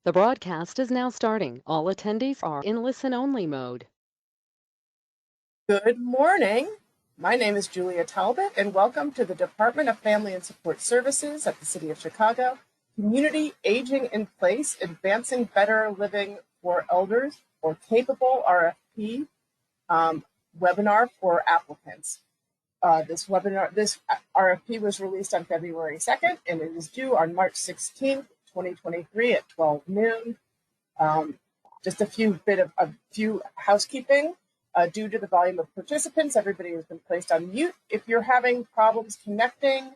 The broadcast is now starting. All attendees are in listen-only mode. Good morning. My name is Julia Talbot, and welcome to the Department of Family and Support Services at the City of Chicago Community Aging in Place, Advancing Better Living for Elders, or Capable RFP webinar for applicants. This RFP was released on February 2nd, and it is due on March 16th, 2023 at 12 noon. Just a few housekeeping. Due to the volume of participants, everybody has been placed on mute. If you're having problems connecting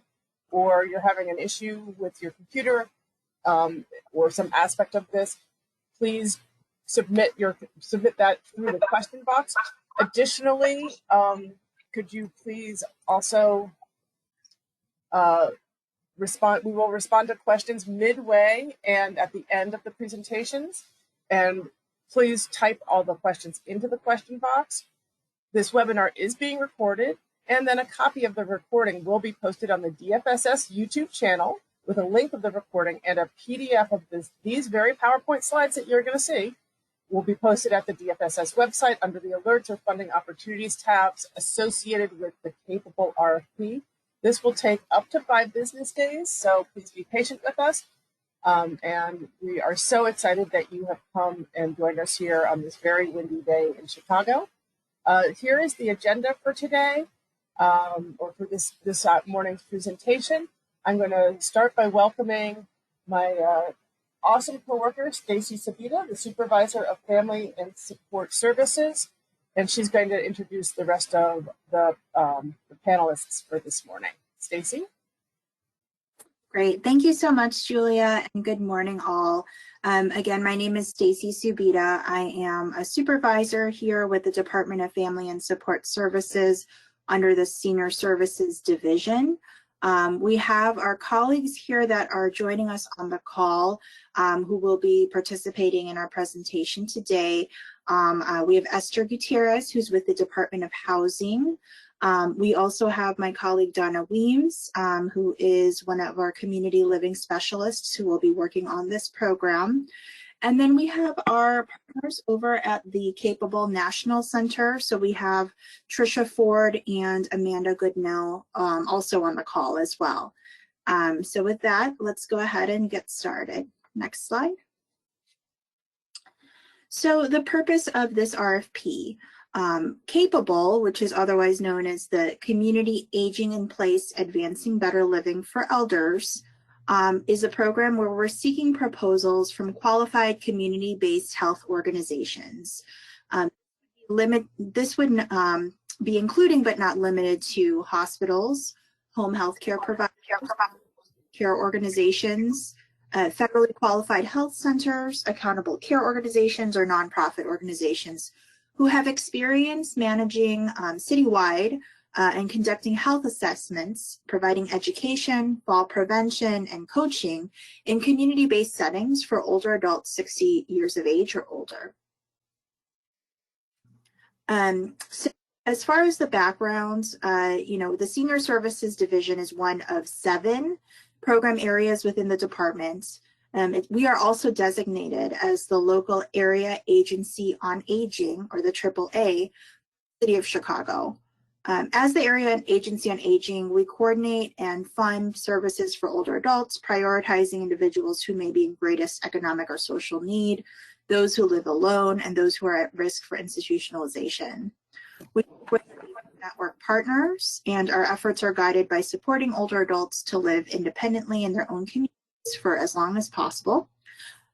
or you're having an issue with your computer or some aspect of this, please submit that through the question box. Additionally, could you please also respond? We will respond to questions midway and at the end of the presentations. And please type all the questions into the question box. This webinar is being recorded, and then a copy of the recording will be posted on the DFSS YouTube channel with a link of the recording, and a PDF of these very PowerPoint slides that you're going to see will be posted at the DFSS website under the Alerts or Funding Opportunities tabs associated with the Capable RFP. This will take up to 5 business days, so please be patient with us. And we are so excited that you have come and joined us here on this very windy day in Chicago. Here is the agenda for today, or for this morning's presentation. I'm going to start by welcoming my awesome coworker, Stacy Sabita, the Supervisor of Family and Support Services, and she's going to introduce the rest of the panelists for this morning. Stacy? Great. Thank you so much, Julia, and good morning, all. Again, my name is Stacy Subita. I am a supervisor here with the Department of Family and Support Services under the Senior Services Division. We have our colleagues here that are joining us on the call who will be participating in our presentation today. We have Esther Gutierrez, who's with the Department of Housing. We also have my colleague Donna Weems, who is one of our community living specialists who will be working on this program. And then we have our partners over at the Capable National Center. So we have Tricia Ford and Amanda Goodnell also on the call as well. So with that, let's go ahead and get started. Next slide. So the purpose of this RFP. Capable, which is otherwise known as the Community Aging in Place, Advancing Better Living for Elders, is a program where we're seeking proposals from qualified community-based health organizations. This would be including but not limited to hospitals, home health care providers, care organizations, federally qualified health centers, accountable care organizations, or nonprofit organizations who have experience managing citywide and conducting health assessments, providing education, fall prevention, and coaching in community-based settings for older adults 60 years of age or older. So as far as the backgrounds, the Senior Services Division is one of 7 program areas within the department. We are also designated as the local area agency on aging, or the AAA, City of Chicago. As the area agency on aging, we coordinate and fund services for older adults, prioritizing individuals who may be in greatest economic or social need, those who live alone, and those who are at risk for institutionalization. We work with network partners, and our efforts are guided by supporting older adults to live independently in their own communities for as long as possible,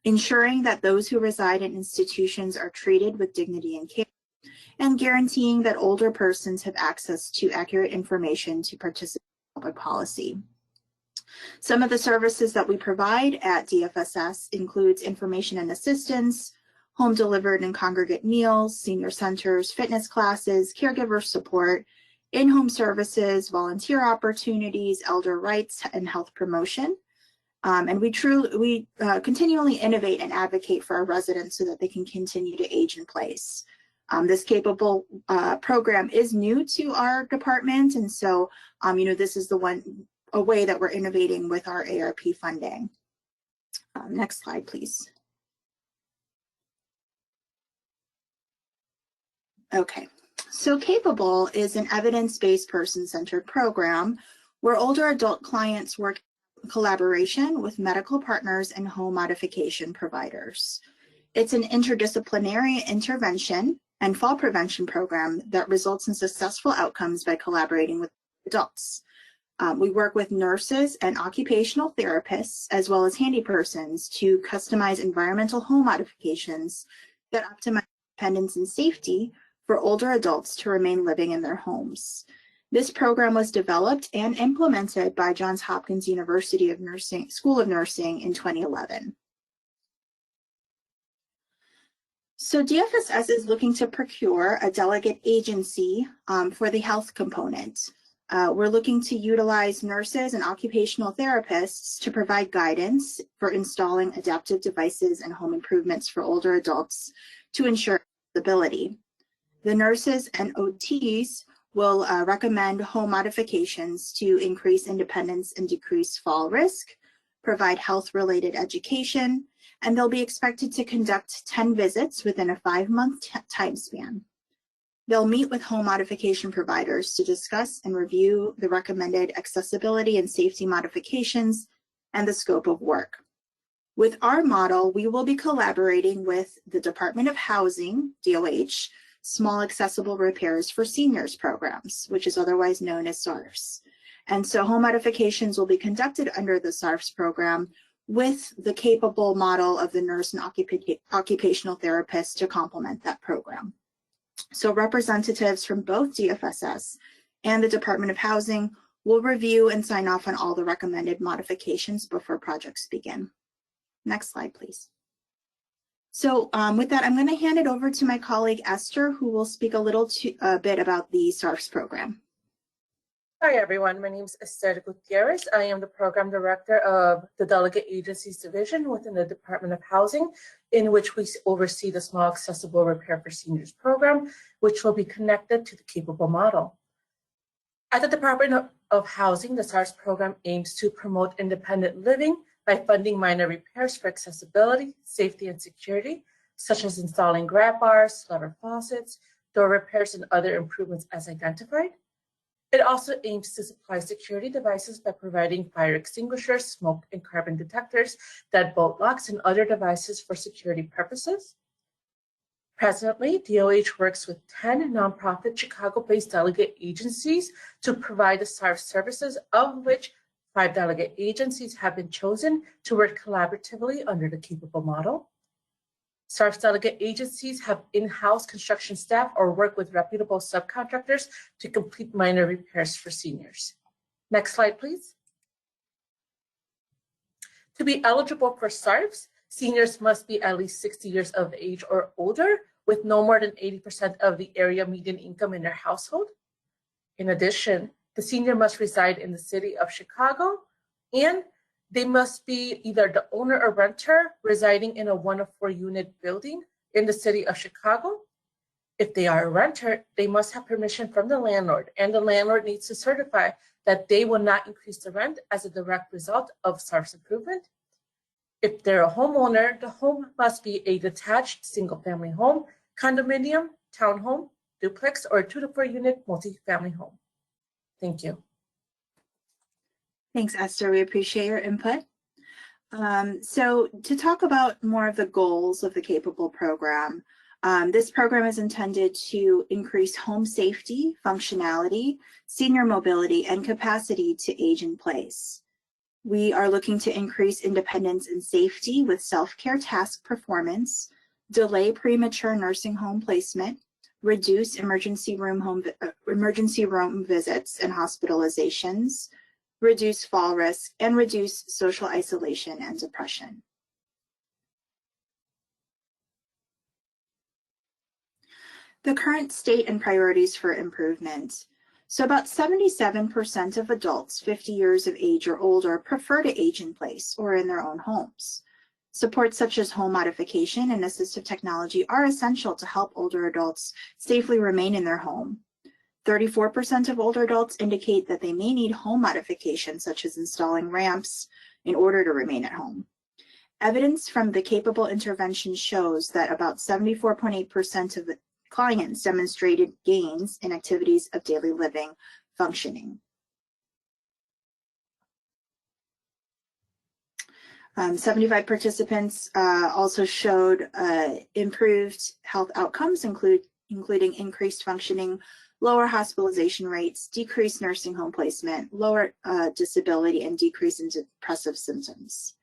ensuring that those who reside in institutions are treated with dignity and care, and guaranteeing that older persons have access to accurate information to participate in public policy. Some of the services that we provide at DFSS includes information and assistance, home delivered and congregate meals, senior centers, fitness classes, caregiver support, in-home services, volunteer opportunities, elder rights, and health promotion. And we continually innovate and advocate for our residents so that they can continue to age in place. This Capable program is new to our department, and so this is a way that we're innovating with our ARP funding. Next slide, please. Okay, so Capable is an evidence-based person-centered program where older adult clients work in collaboration with medical partners and home modification providers. It's an interdisciplinary intervention and fall prevention program that results in successful outcomes by collaborating with adults. We work with nurses and occupational therapists, as well as handy persons, to customize environmental home modifications that optimize independence and safety for older adults to remain living in their homes. This program was developed and implemented by Johns Hopkins University School of Nursing in 2011. So DFSS is looking to procure a delegate agency for the health component. We're looking to utilize nurses and occupational therapists to provide guidance for installing adaptive devices and home improvements for older adults to ensure accessibility. The nurses and OTs will recommend home modifications to increase independence and decrease fall risk, provide health-related education, and they'll be expected to conduct 10 visits within a 5-month time span. They'll meet with home modification providers to discuss and review the recommended accessibility and safety modifications and the scope of work. With our model, we will be collaborating with the Department of Housing, DOH, Small Accessible Repairs for Seniors programs, which is otherwise known as SARFs. And so home modifications will be conducted under the SARFs program with the Capable model of the nurse and occupational therapist to complement that program. So representatives from both DFSS and the Department of Housing will review and sign off on all the recommended modifications before projects begin. Next slide, please. So with that, I'm going to hand it over to my colleague Esther, who will speak a bit about the SARFs program. Hi, everyone. My name is Esther Gutierrez. I am the Program Director of the Delegate Agencies Division within the Department of Housing, in which we oversee the Small Accessible Repair for Seniors program, which will be connected to the Capable model. At the Department of Housing, the SARFs program aims to promote independent living by funding minor repairs for accessibility, safety, and security, such as installing grab bars, lever faucets, door repairs, and other improvements as identified. It also aims to supply security devices by providing fire extinguishers, smoke and carbon detectors, deadbolt locks, and other devices for security purposes. Presently, DOH works with 10 nonprofit Chicago-based delegate agencies to provide the SARF services, of which 5 delegate agencies have been chosen to work collaboratively under the Capable model. SARFs delegate agencies have in-house construction staff or work with reputable subcontractors to complete minor repairs for seniors. Next slide, please. To be eligible for SARFs, seniors must be at least 60 years of age or older, with no more than 80% of the area median income in their household. In addition, the senior must reside in the city of Chicago, and they must be either the owner or renter residing in a 1 of 4 unit building in the city of Chicago. If they are a renter, they must have permission from the landlord, and the landlord needs to certify that they will not increase the rent as a direct result of SARFs improvement. If they're a homeowner, the home must be a detached single-family home, condominium, townhome, duplex, or 2 to 4 unit multi-family home. Thank you. Thanks, Esther. We appreciate your input. So to talk about more of the goals of the Capable program, this program is intended to increase home safety, functionality, senior mobility, and capacity to age in place. We are looking to increase independence and safety with self-care task performance, delay premature nursing home placement, reduce emergency room visits and hospitalizations, reduce fall risk, and reduce social isolation and depression. The current state and priorities for improvement. So about 77% of adults 50 years of age or older prefer to age in place or in their own homes. Supports such as home modification and assistive technology are essential to help older adults safely remain in their home. 34% of older adults indicate that they may need home modifications, such as installing ramps, in order to remain at home. Evidence from the Capable intervention shows that about 74.8% of clients demonstrated gains in activities of daily living functioning. 75 participants also showed improved health outcomes, including increased functioning, lower hospitalization rates, decreased nursing home placement, lower disability, and decrease in depressive symptoms.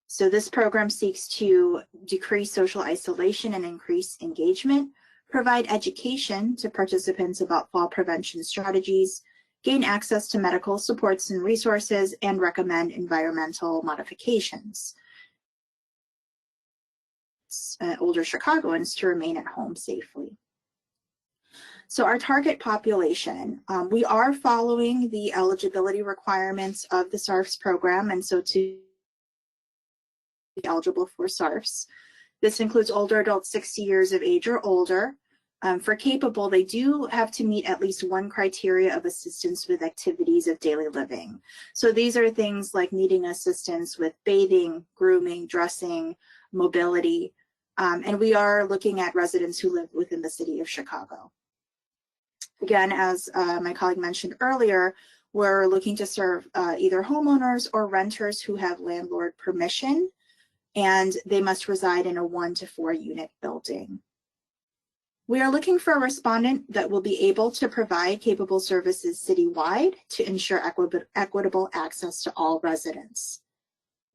So this program seeks to decrease social isolation and increase engagement, provide education to participants about fall prevention strategies, gain access to medical supports and resources, and recommend environmental modifications. Older Chicagoans to remain at home safely. So our target population, we are following the eligibility requirements of the SARFs program, and so to be eligible for SARFs. This includes older adults 60 years of age or older. For capable, they do have to meet at least one criteria of assistance with activities of daily living. So these are things like needing assistance with bathing, grooming, dressing, mobility, and we are looking at residents who live within the city of Chicago. Again, as my colleague mentioned earlier, we're looking to serve either homeowners or renters who have landlord permission, and they must reside in a 1 to 4 unit building. We are looking for a respondent that will be able to provide capable services citywide to ensure equitable access to all residents.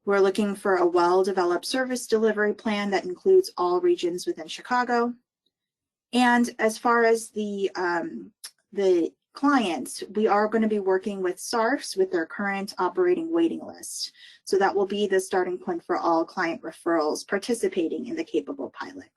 We're looking for a well-developed service delivery plan that includes all regions within Chicago. And as far as the clients, we are going to be working with SARFs with their current operating waiting list. So that will be the starting point for all client referrals participating in the Capable pilot.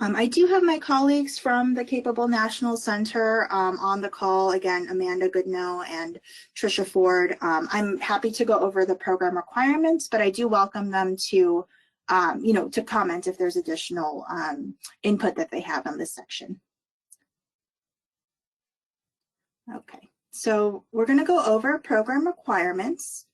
I do have my colleagues from the Capable National Center on the call. Again, Amanda Goodnow and Tricia Ford. I'm happy to go over the program requirements, but I do welcome them to, to comment if there's additional input that they have on this section. Okay, so we're going to go over program requirements.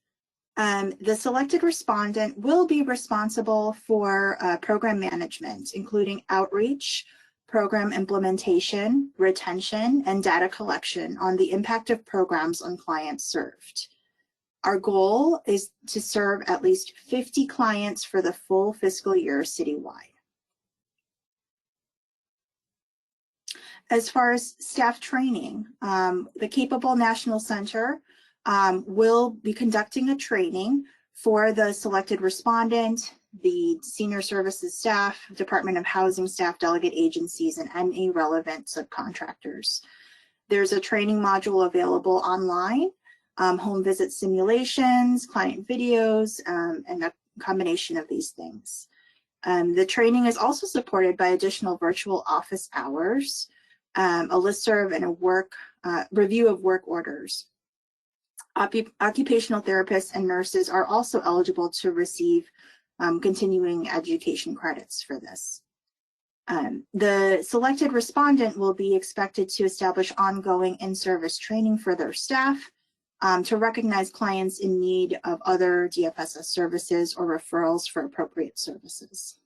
The selected respondent will be responsible for program management, including outreach, program implementation, retention, and data collection on the impact of programs on clients served. Our goal is to serve at least 50 clients for the full fiscal year citywide. As far as staff training, the Capable National Center will be conducting a training for the selected respondent, the senior services staff, Department of Housing staff, delegate agencies, and any relevant subcontractors. There's a training module available online, home visit simulations, client videos, and a combination of these things. The training is also supported by additional virtual office hours, a listserv, and a review of work orders. Occupational therapists and nurses are also eligible to receive continuing education credits for this. The selected respondent will be expected to establish ongoing in-service training for their staff to recognize clients in need of other DFSS services or referrals for appropriate services.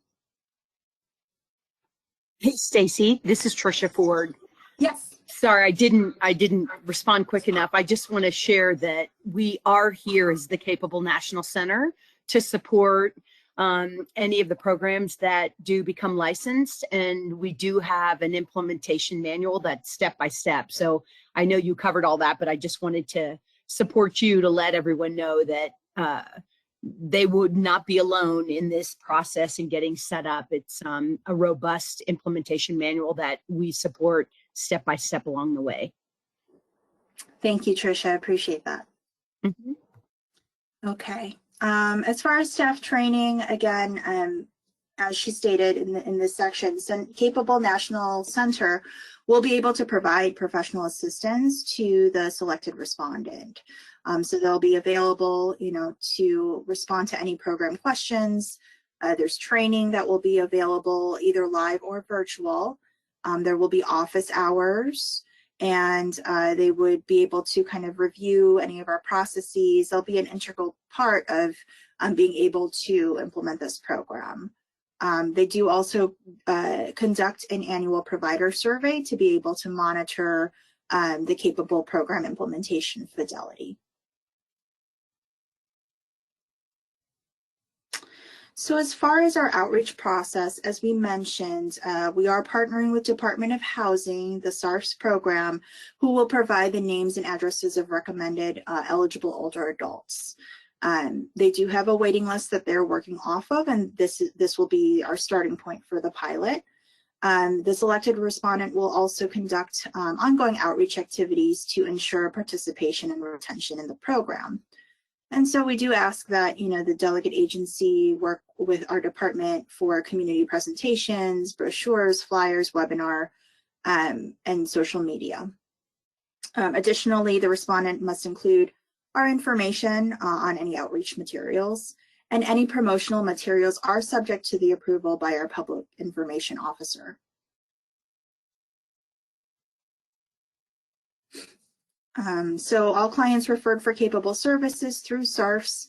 Hey, Stacy, this is Tricia Ford. Yes. Sorry, I didn't respond quick enough. I just want to share that we are here as the Capable National Center to support any of the programs that do become licensed, and we do have an implementation manual that's step by step. So I know you covered all that, but I just wanted to support you to let everyone know that they would not be alone in this process and getting set up. It's a robust implementation manual that we support step by step along the way. Thank you, Tricia. I appreciate that. Mm-hmm. Okay. As far as staff training, again, as she stated in this section, Capable National Center will be able to provide professional assistance to the selected respondent. So they'll be available, to respond to any program questions. There's training that will be available either live or virtual. There will be office hours, and they would be able to kind of review any of our processes. They'll be an integral part of being able to implement this program. They do also conduct an annual provider survey to be able to monitor the capable program implementation fidelity. So as far as our outreach process, as we mentioned, we are partnering with Department of Housing, the SARFS program, who will provide the names and addresses of recommended eligible older adults. They do have a waiting list that they're working off of, and this will be our starting point for the pilot. The selected respondent will also conduct ongoing outreach activities to ensure participation and retention in the program. And so we do ask that, the delegate agency work with our department for community presentations, brochures, flyers, webinar, and social media. Additionally, the respondent must include our information on any outreach materials, and any promotional materials are subject to the approval by our public information officer. So all clients referred for capable services through SARFS,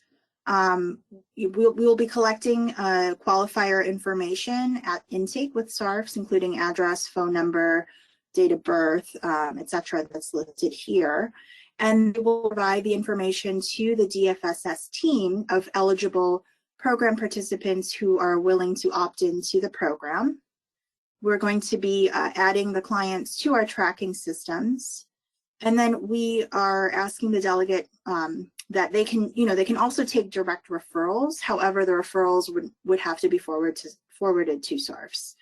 we'll be collecting qualifier information at intake with SARFS, including address, phone number, date of birth, etc. that's listed here. And we will provide the information to the DFSS team of eligible program participants who are willing to opt into the program. We're going to be adding the clients to our tracking systems. And then we are asking the delegate that they can also take direct referrals. However, the referrals would have to be forwarded to SARFS.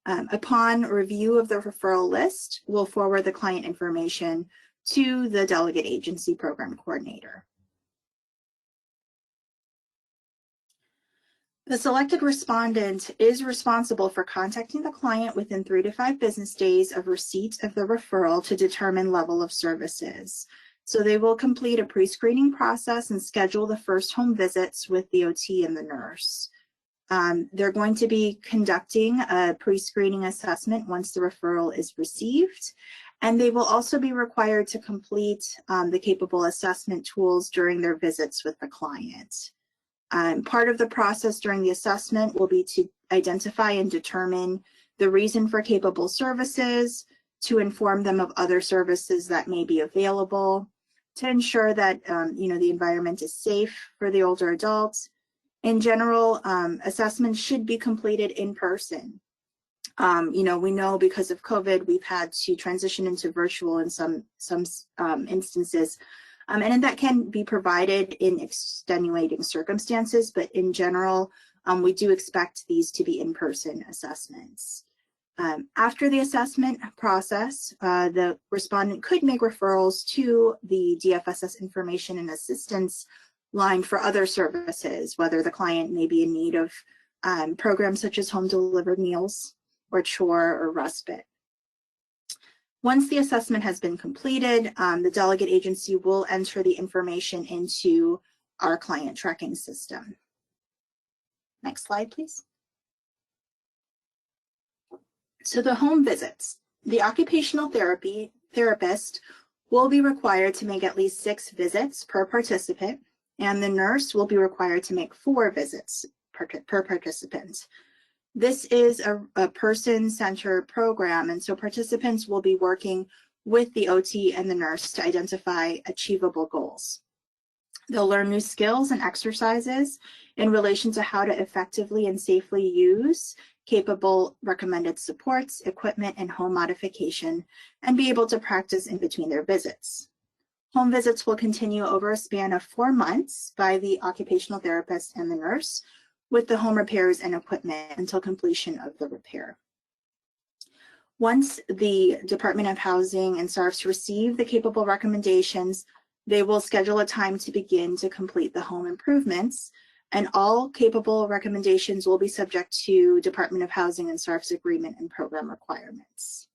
Upon review of the referral list, we'll forward the client information to the delegate agency program coordinator. The selected respondent is responsible for contacting the client within 3 to 5 business days of receipt of the referral to determine level of services. So they will complete a pre-screening process and schedule the first home visits with the OT and the nurse. They're going to be conducting a pre-screening assessment once the referral is received, and they will also be required to complete the capable assessment tools during their visits with the client. Part of the process during the assessment will be to identify and determine the reason for capable services, to inform them of other services that may be available, to ensure that the environment is safe for the older adults. In general, assessments should be completed in person. We know because of COVID, we've had to transition into virtual in some instances. And that can be provided in extenuating circumstances, but in general, we do expect these to be in-person assessments. After the assessment process, the respondent could make referrals to the DFSS information and assistance line for other services, whether the client may be in need of programs such as home delivered meals or chore or respite. Once the assessment has been completed, the delegate agency will enter the information into our client tracking system. Next slide, please. So the home visits. The occupational therapist will be required to make at least 6 visits per participant, and the nurse will be required to make 4 visits per participant. This is a person-centered program, and so participants will be working with the OT and the nurse to identify achievable goals. They'll learn new skills and exercises in relation to how to effectively and safely use capable recommended supports, equipment, and home modification, and be able to practice in between their visits. Home visits will continue over a span of 4 months by the occupational therapist and the nurse, with the home repairs and equipment until completion of the repair. Once the Department of Housing and SARFS receive the capable recommendations, they will schedule a time to begin to complete the home improvements, and all capable recommendations will be subject to Department of Housing and SARFS agreement and program requirements.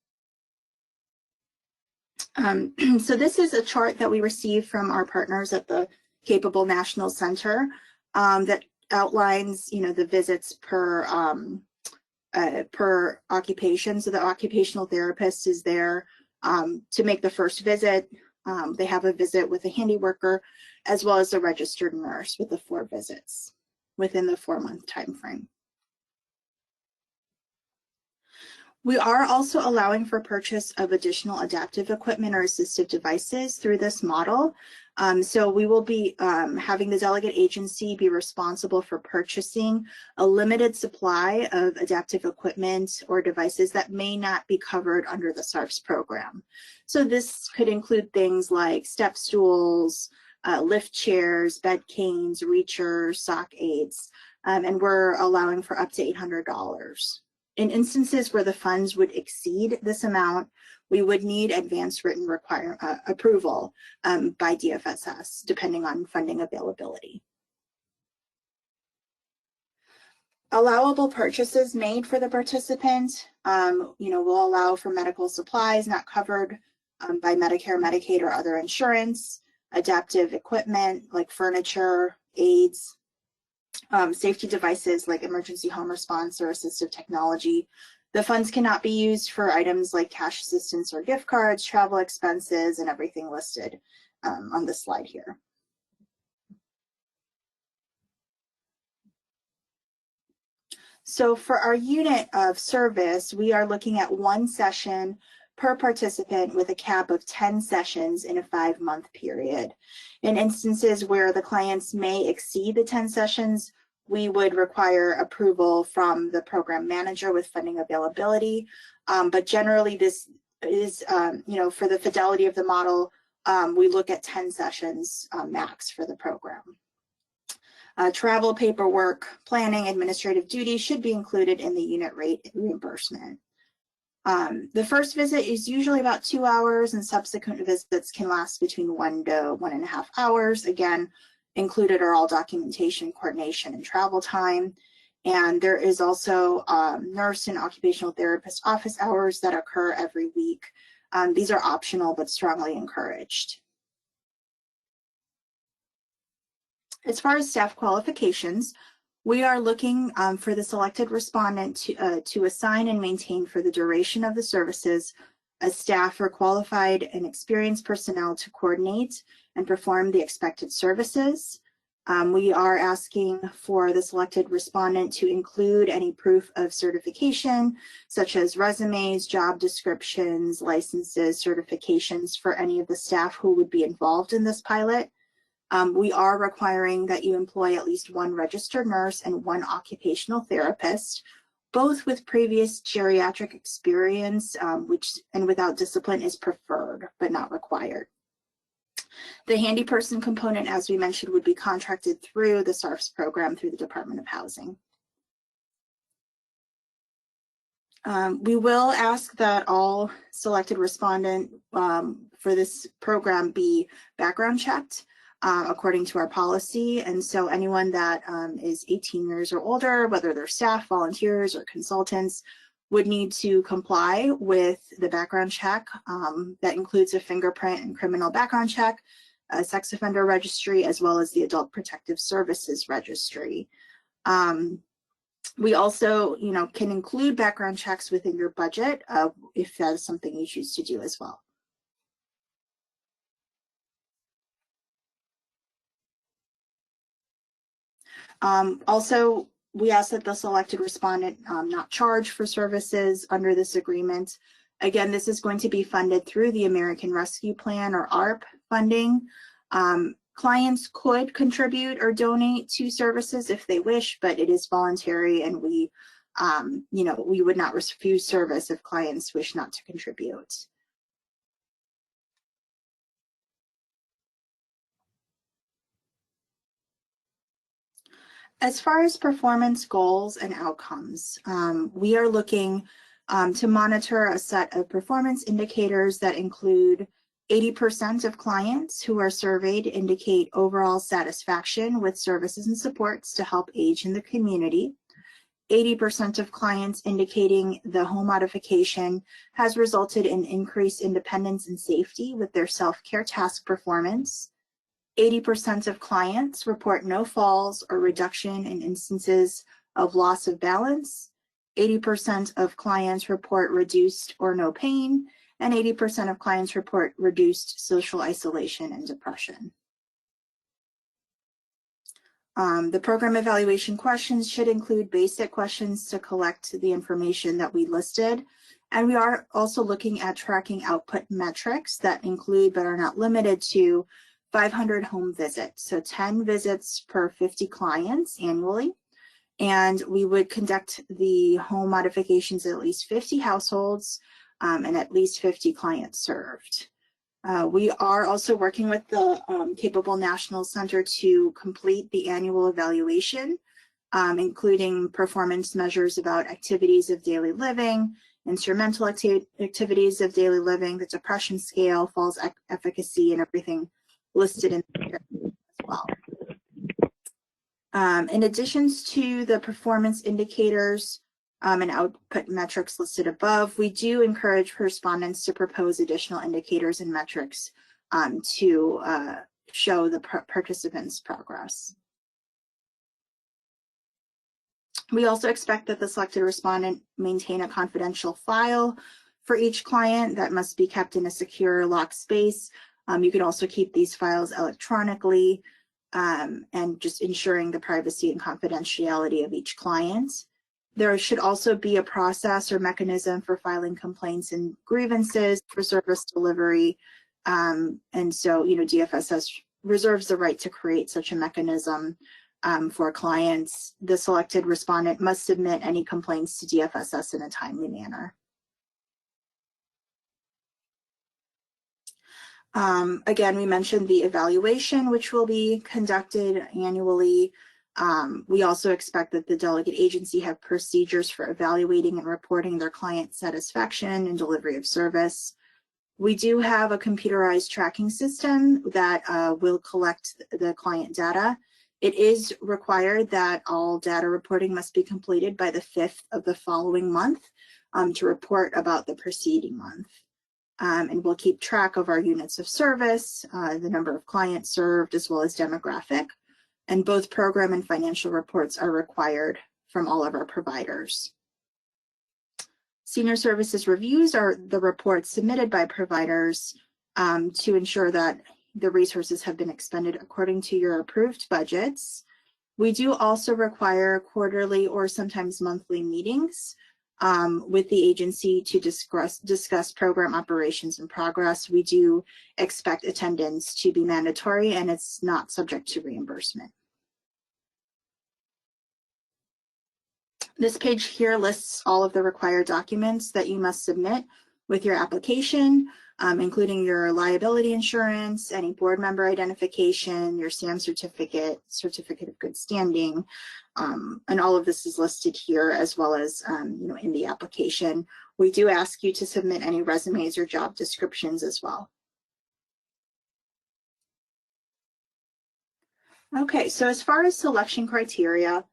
So this is a chart that we received from our partners at the Capable National Center that outlines, the visits per occupation. So the occupational therapist is there to make the first visit. They have a visit with a handy worker, as well as a registered nurse with the 4 visits within the 4-month time frame. We are also allowing for purchase of additional adaptive equipment or assistive devices through this model. So we will be having the delegate agency be responsible for purchasing a limited supply of adaptive equipment or devices that may not be covered under the SARFS program. So this could include things like step stools, lift chairs, bed canes, reachers, sock aids, and we're allowing for up to $800. In instances where the funds would exceed this amount, we would need advance written approval by DFSS, depending on funding availability. Allowable purchases made for the participant, will allow for medical supplies not covered by Medicare, Medicaid, or other insurance, adaptive equipment like furniture, aids, safety devices like emergency home response or assistive technology. The funds cannot be used for items like cash assistance or gift cards, travel expenses, and everything listed on the slide here. So for our unit of service, we are looking at 1 session per participant with a cap of 10 sessions in a 5-month period. In instances where the clients may exceed the 10 sessions, we would require approval from the program manager with funding availability. But generally this is, for the fidelity of the model, we look at 10 sessions max for the program. Travel, paperwork, planning, administrative duties should be included in the unit rate reimbursement. The first visit is usually about 2 hours, and subsequent visits can last between 1 to 1.5 hours. Again, included are all documentation, coordination, and travel time. And there is also nurse and occupational therapist office hours that occur every week. These are optional but strongly encouraged. As far as staff qualifications, we are looking for the selected respondent to assign and maintain for the duration of the services a staff or qualified and experienced personnel to coordinate and perform the expected services. We are asking for the selected respondent to include any proof of certification, such as resumes, job descriptions, licenses, certifications for any of the staff who would be involved in this pilot. We are requiring that you employ at least 1 registered nurse and 1 occupational therapist, both with previous geriatric experience, and without discipline is preferred, but not required. The handy person component, as we mentioned, would be contracted through the SARFS program through the Department of Housing. We will ask that all selected respondent for this program be background checked according to our policy. And so anyone that is 18 years or older, whether they're staff, volunteers, or consultants, would need to comply with the background check. That includes a fingerprint and criminal background check, a sex offender registry, as well as the Adult Protective Services registry. We also, can include background checks within your budget if that is something you choose to do as well. Also, we ask that the selected respondent not charge for services under this agreement. Again, this is going to be funded through the American Rescue Plan or ARP funding. Clients could contribute or donate to services if they wish, but it is voluntary, and we would not refuse service if clients wish not to contribute. As far as performance goals and outcomes, we are looking to monitor a set of performance indicators that include 80% of clients who are surveyed indicate overall satisfaction with services and supports to help age in the community. 80% of clients indicating the home modification has resulted in increased independence and safety with their self-care task performance. 80% of clients report no falls or reduction in instances of loss of balance. 80% of clients report reduced or no pain, and 80% of clients report reduced social isolation and depression. The program evaluation questions should include basic questions to collect the information that we listed, And we are also looking at tracking output metrics that include but are not limited to 500 home visits, so 10 visits per 50 clients annually. And we would conduct the home modifications at least 50 households and at least 50 clients served. We are also working with the Capable National Center to complete the annual evaluation, including performance measures about activities of daily living, instrumental activities of daily living, the depression scale, falls efficacy, and everything listed in there as well. In addition to the performance indicators and output metrics listed above, we do encourage respondents to propose additional indicators and metrics to show the participants' progress. We also expect that the selected respondent maintain a confidential file for each client that must be kept in a secure locked space. You can also keep these files electronically and just ensuring the privacy and confidentiality of each client. There should also be a process or mechanism for filing complaints and grievances for service delivery. And so, DFSS reserves the right to create such a mechanism for clients. The selected respondent must submit any complaints to DFSS in a timely manner. Again, we mentioned the evaluation, which will be conducted annually. We also expect that the delegate agency have procedures for evaluating and reporting their client satisfaction and delivery of service. We do have a computerized tracking system that will collect the client data. It is required that all data reporting must be completed by the 5th of the following month to report about the preceding month. And we'll keep track of our units of service, the number of clients served, as well as demographic. And both program and financial reports are required from all of our providers. Senior services reviews are the reports submitted by providers to ensure that the resources have been expended according to your approved budgets. We do also require quarterly or sometimes monthly meetings with the agency to discuss program operations and progress. We do expect attendance to be mandatory and it's not subject to reimbursement. This page here lists all of the required documents that you must submit with your application, including your liability insurance, any board member identification, your SAM certificate, certificate of good standing, and all of this is listed here as well as in the application. We do ask you to submit any resumes or job descriptions as well. Okay, so as far as selection criteria,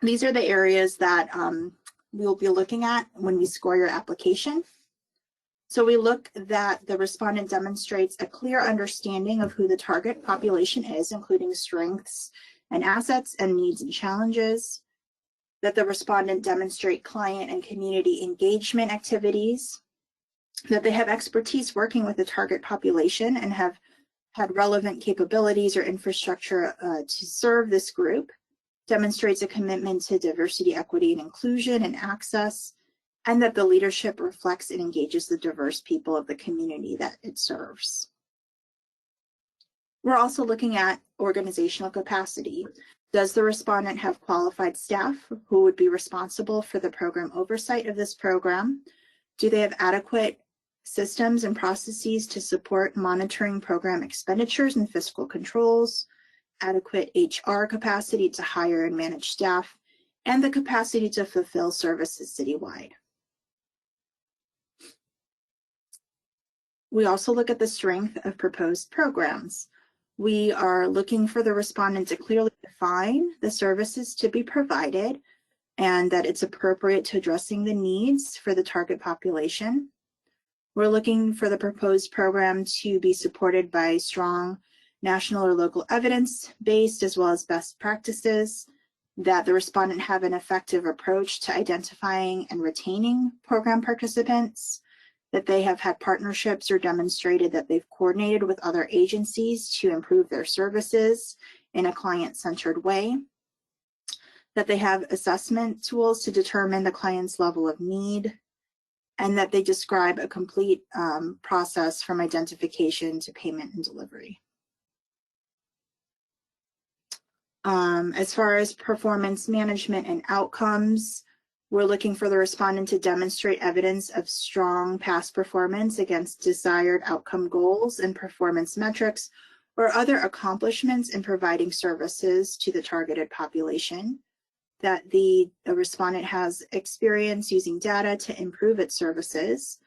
these are the areas that we'll be looking at when we score your application. So we look that the respondent demonstrates a clear understanding of who the target population is, including strengths and assets and needs and challenges, that the respondent demonstrate client and community engagement activities, that they have expertise working with the target population and have had relevant capabilities or infrastructure to serve this group, demonstrates a commitment to diversity, equity, and inclusion and access, and that the leadership reflects and engages the diverse people of the community that it serves. We're also looking at organizational capacity. Does the respondent have qualified staff who would be responsible for the program oversight of this program? Do they have adequate systems and processes to support monitoring program expenditures and fiscal controls, adequate HR capacity to hire and manage staff, and the capacity to fulfill services citywide? We also look at the strength of proposed programs. We are looking for the respondent to clearly define the services to be provided and that it's appropriate to addressing the needs for the target population. We're looking for the proposed program to be supported by strong national or local evidence-based as well as best practices, that the respondent have an effective approach to identifying and retaining program participants, that they have had partnerships or demonstrated that they've coordinated with other agencies to improve their services in a client-centered way, that they have assessment tools to determine the client's level of need, and that they describe a complete process from identification to payment and delivery. As far as performance management and outcomes, we're looking for the respondent to demonstrate evidence of strong past performance against desired outcome goals and performance metrics or other accomplishments in providing services to the targeted population, that the respondent has experience using data to improve its services,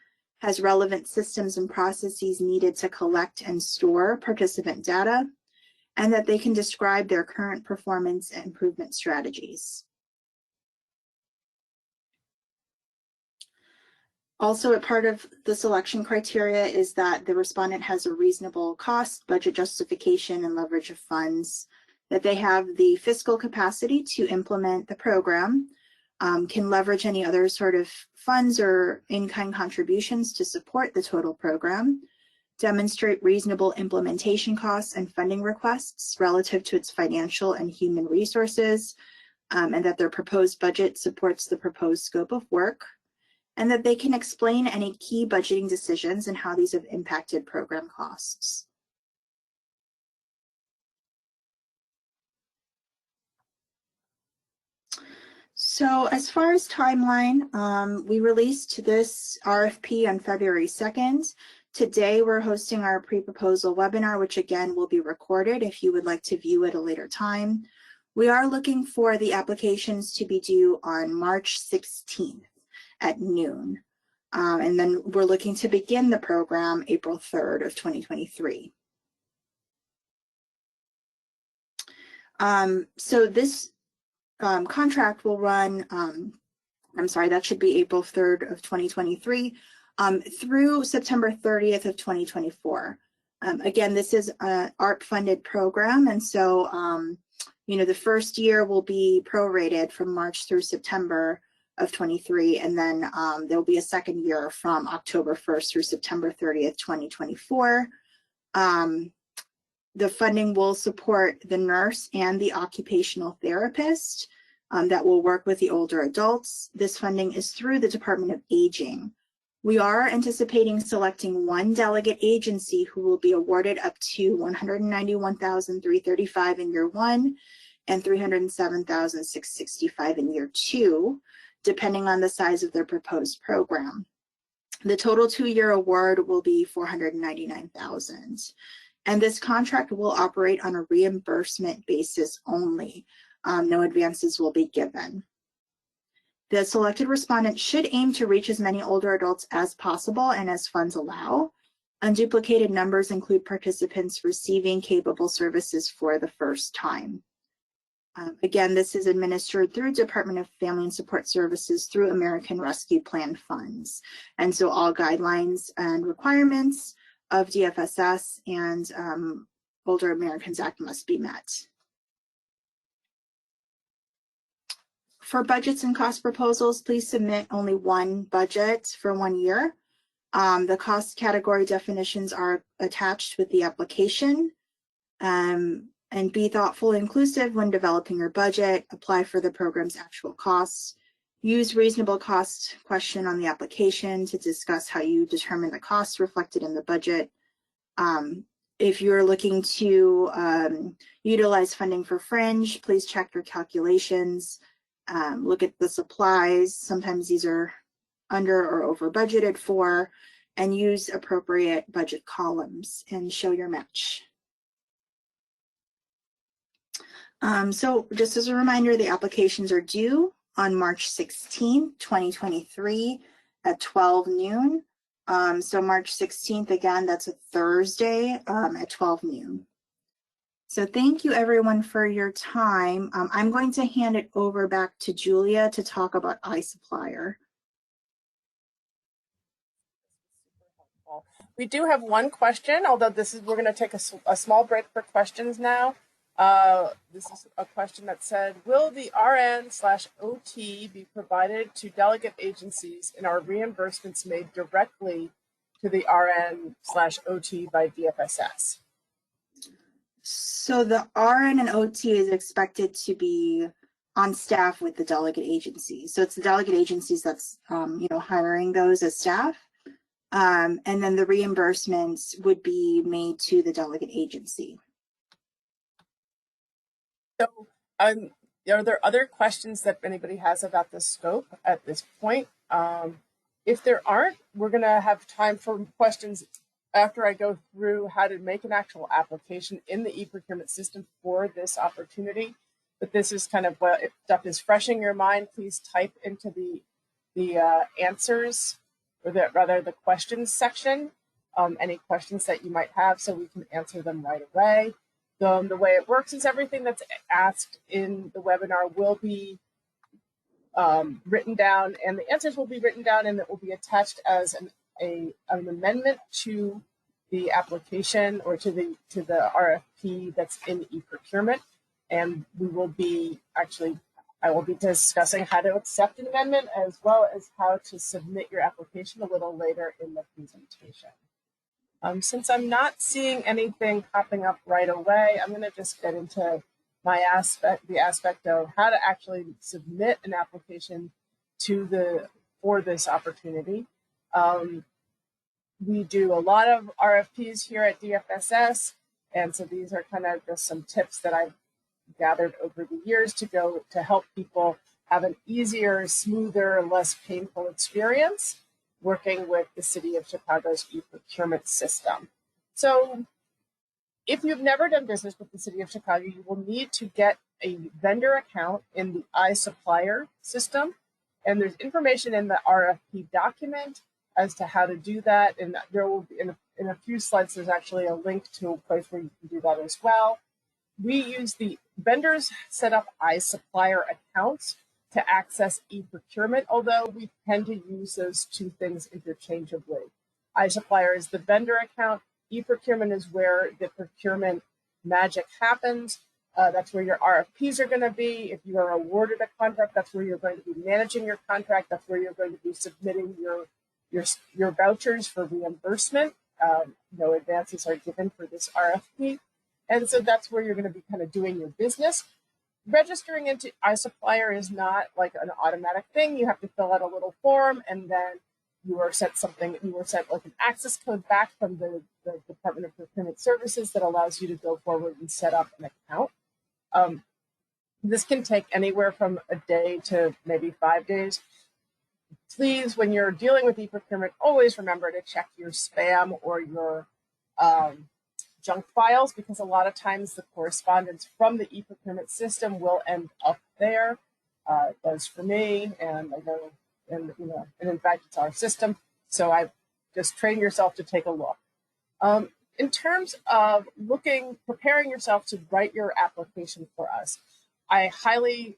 has relevant systems and processes needed to collect and store participant data, and that they can describe their current performance and improvement strategies. Also, a part of the selection criteria is that the respondent has a reasonable cost, budget justification, and leverage of funds, that they have the fiscal capacity to implement the program, can leverage any other sort of funds or in-kind contributions to support the total program, demonstrate reasonable implementation costs and funding requests relative to its financial and human resources, and that their proposed budget supports the proposed scope of work, and that they can explain any key budgeting decisions and how these have impacted program costs. So as far as timeline, we released this RFP on February 2nd. Today, we're hosting our pre-proposal webinar, which again will be recorded if you would like to view at a later time. We are looking for the applications to be due on March 16th at noon. And then we're looking to begin the program April 3rd of 2023. So this contract will run, I'm sorry, that should be April 3rd of 2023 through September 30th of 2024. Again, this is an ARP funded program. And so, you know, the first year will be prorated from March through September of 23. And then there'll be a second year from October 1st through September 30th, 2024. The funding will support the nurse and the occupational therapist that will work with the older adults. This funding is through the Department of Aging. We are anticipating selecting one delegate agency who will be awarded up to $191,335 in year one and $307,665 in year two, depending on the size of their proposed program. The total two-year award will be $499,000. And this contract will operate on a reimbursement basis only. No advances will be given. The selected respondent should aim to reach as many older adults as possible and as funds allow. Unduplicated numbers include participants receiving capable services for the first time. Again, this is administered through Department of Family and Support Services through American Rescue Plan funds. And so all guidelines and requirements of DFSS and Older Americans Act must be met. For budgets and cost proposals, please submit only one budget for 1 year. The cost category definitions are attached with the application. And be thoughtful and inclusive when developing your budget. Apply for the program's actual costs. Use reasonable cost question on the application to discuss how you determine the costs reflected in the budget. If you're looking to utilize funding for fringe, please check your calculations. Look at the supplies. Sometimes these are under or over budgeted for, and use appropriate budget columns and show your match. So just as a reminder, the applications are due on March 16th, 2023 at 12 noon. So March 16th, again, that's a Thursday at 12 noon. So thank you everyone for your time. I'm going to hand it over back to Julia to talk about iSupplier. We do have one question, although we're going to take a small break for questions now. This is a question that said, will the RN/OT be provided to delegate agencies and are reimbursements made directly to the RN/OT by DFSS? So the RN and OT is expected to be on staff with the delegate agencies. So it's the delegate agencies that's, hiring those as staff. And then the reimbursements would be made to the delegate agency. So, are there other questions that anybody has about the scope at this point? If there aren't, we're going to have time for questions after I go through how to make an actual application in the e-procurement system for this opportunity. But this is kind of what, if stuff is fresh in your mind, please type into the answers, or the questions section, any questions that you might have, so we can answer them right away. The way it works is everything that's asked in the webinar will be written down, and the answers will be written down, and it will be attached as an amendment to the application or to the RFP that's in e-procurement. And we will be I will be discussing how to accept an amendment as well as how to submit your application a little later in the presentation. Since I'm not seeing anything popping up right away, I'm going to just get into the aspect of how to actually submit an application for this opportunity. We do a lot of RFPs here at DFSS, and so these are kind of just some tips that I've gathered over the years to help people have an easier, smoother, less painful experience working with the City of Chicago's e-procurement system. So if you've never done business with the City of Chicago, you will need to get a vendor account in the iSupplier system. And there's information in the RFP document as to how to do that. And there will be, in a few slides, there's actually a link to a place where you can do that as well. We use the vendors set up iSupplier accounts to access e-procurement, although we tend to use those two things interchangeably. iSupplier is the vendor account. E-procurement is where the procurement magic happens. That's where your RFPs are going to be. If you are awarded a contract, that's where you're going to be managing your contract. That's where you're going to be submitting your vouchers for reimbursement. No advances are given for this RFP. And so that's where you're going to be kind of doing your business. Registering into iSupplier is not like an automatic thing. You have to fill out a little form, and then you are sent like an access code back from the Department of Procurement Services that allows you to go forward and set up an account. This can take anywhere from a day to maybe 5 days. Please, when you're dealing with e-procurement, always remember to check your spam or your junk files, because a lot of times the correspondence from the e-procurement system will end up there. It does for me, and I know, and in fact, it's our system. So I just train yourself to take a look. In terms of preparing yourself to write your application for us, I highly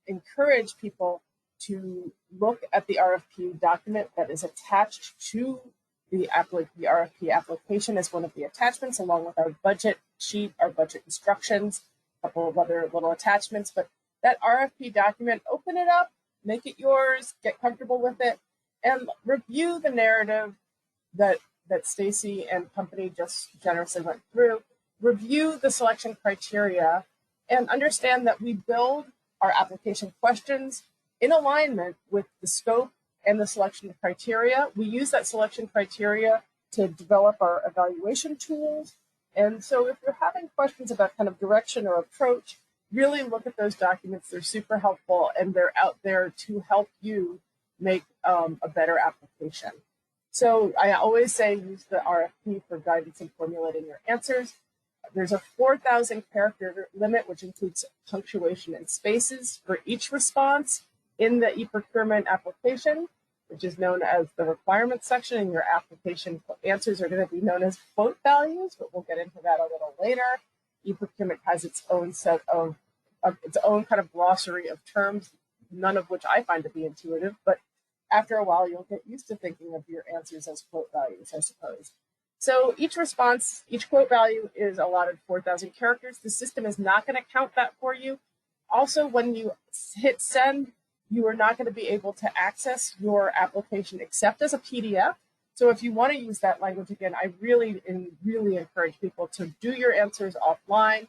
encourage people to look at the RFP document that is attached to the RFP application as one of the attachments, along with our budget sheet, our budget instructions, a couple of other little attachments. But that RFP document, open it up, make it yours, get comfortable with it, and review the narrative that Stacy and company just generously went through. Review the selection criteria, and understand that we build our application questions in alignment with the scope and the selection criteria. We use that selection criteria to develop our evaluation tools. And so if you're having questions about kind of direction or approach, really look at those documents. They're super helpful, and they're out there to help you make a better application. So I always say use the RFP for guidance in formulating your answers. There's a 4,000 character limit, which includes punctuation and spaces for each response in the e-procurement application, which is known as the requirements section, and your application answers are going to be known as quote values, but we'll get into that a little later. E-procurement has its own set of its own kind of glossary of terms, none of which I find to be intuitive, but after a while, you'll get used to thinking of your answers as quote values, I suppose. So each response, each quote value is allotted 4,000 characters. The system is not going to count that for you. Also, when you hit send, you are not going to be able to access your application except as a PDF. So if you want to use that language again, I really encourage people to do your answers offline.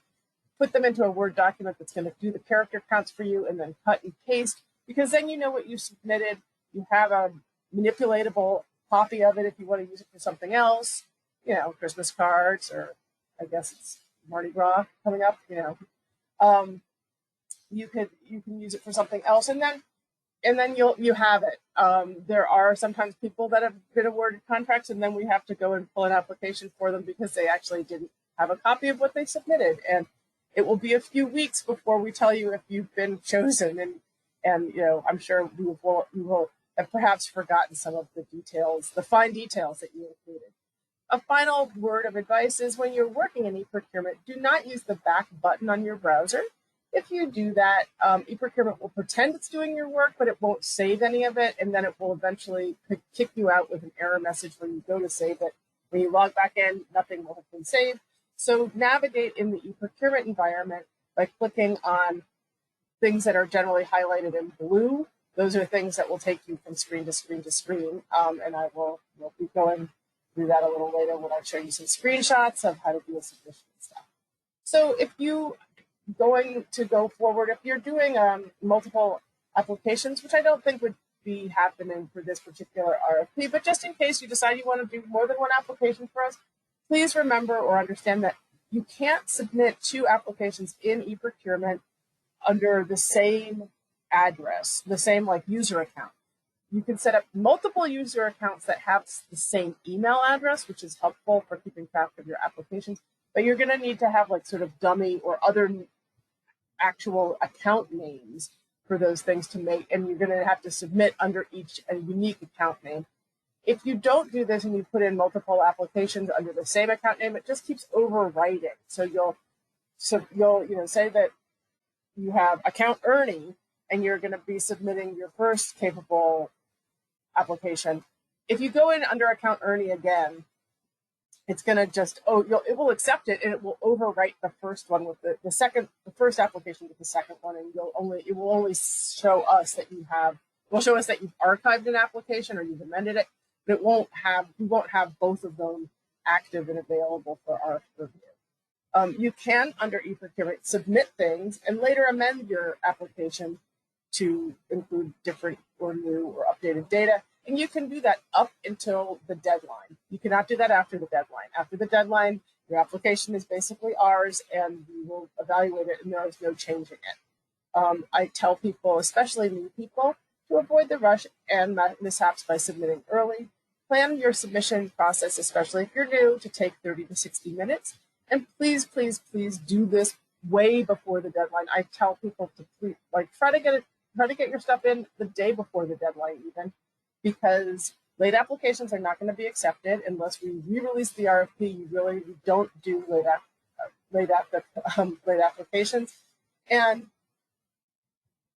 put them into a Word document that's going to do the character counts for you, and then cut and paste, because then you know what you submitted. You have a manipulatable copy of it if you want to use it for something else, Christmas cards, or I guess it's Mardi Gras coming up, you can use it for something else, and then you have it. There are sometimes people that have been awarded contracts, and then we have to go and pull an application for them because they actually didn't have a copy of what they submitted, and it will be a few weeks before we tell you if you've been chosen, and I'm sure we will have perhaps forgotten some of the details, the fine details that you included. A final word of advice is when you're working in e-procurement, do not use the back button on your browser. If you do that, e-procurement will pretend it's doing your work, but it won't save any of it, and then it will eventually kick you out with an error message when you go to save it. When you log back in, nothing will have been saved. So navigate in the e-procurement environment by clicking on things that are generally highlighted in blue. Those are things that will take you from screen to screen to screen, and we'll be going through that a little later when I show you some screenshots of how to do a submission and stuff. So if you going to go forward, if you're doing multiple applications, which I don't think would be happening for this particular RFP, but just in case you decide you want to do more than one application for us, please remember or understand that you can't submit 2 applications in e-procurement under the same address, the same user account. You can set up multiple user accounts that have the same email address, which is helpful for keeping track of your applications, but you're going to need to have sort of dummy or other actual account names for those things to make, and you're going to have to submit under each a unique account name. If you don't do this and you put in multiple applications under the same account name, it just keeps overwriting. So you'll say that you have account Ernie, and you're going to be submitting your first capable application. If you go in under account Ernie again, it's going to just, it will accept it, and it will overwrite the first one with the first application with the second one, and it will only show us that you've archived an application or you've amended it, but we won't have both of them active and available for our review. You can, under e-procurement, submit things and later amend your application to include different or new or updated data. And you can do that up until the deadline. You cannot do that after the deadline. After the deadline, your application is basically ours, and we will evaluate it, and there is no changing it. I tell people, especially new people, to avoid the rush and mishaps by submitting early. Plan your submission process, especially if you're new, to take 30 to 60 minutes. And please, please, please do this way before the deadline. I tell people to try to get your stuff in the day before the deadline, even, because late applications are not going to be accepted unless we re-release the RFP. We don't do late applications, and